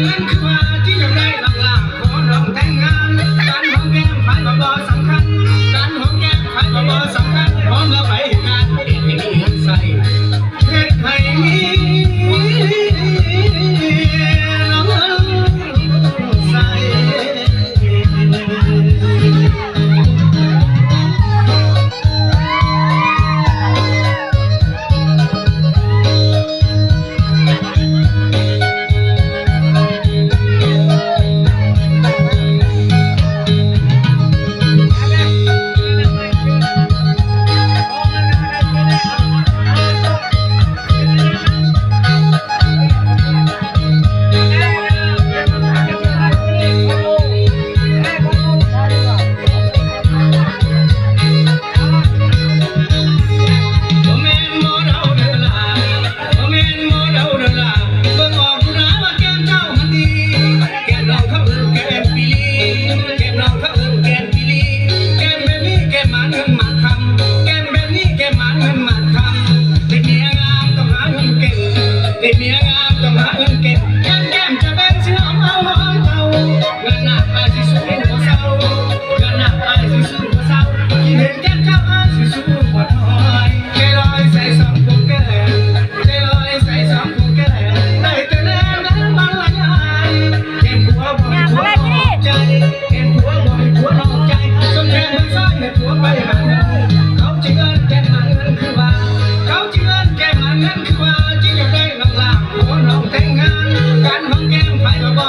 เงินคือว่าที่อยากได้หลังหลังขอลองแต่งงานการหอมแก้มไฟบ่สำคัญการหอมแก้มไฟบ่สำคัญหอมแล้วไปงานเห็นให้มีใส่เฮ็ดให้มีใส่เมียงามต้องหาเงินเก็บแก้มจะเป็นเชื้อเอาเงาเงินหนักไปสิสู้หัวเศร้าเงินหนักไปสิสู้หัวเศร้าที่เห็นแก้มเจ้าอ้ายสิสู้หัวถอยใจลอยใส่สองพวงแก้มใจลอยใส่สองพวงแก้มได้แต่แนวนั้นมันละยายเห็นผัวบ่อยผัวนอกใจเห็นผัวบ่อยผัวนอกใจจนแก้มมันซ้อยให้ผัวไปหาเงินเขาจะเงินแก้มหาเงินคือว่าเขาจะเงินแก้มหาเงินคือว่าที่อยากได้ลองแต่งงานการหอมแก้มไฟบ่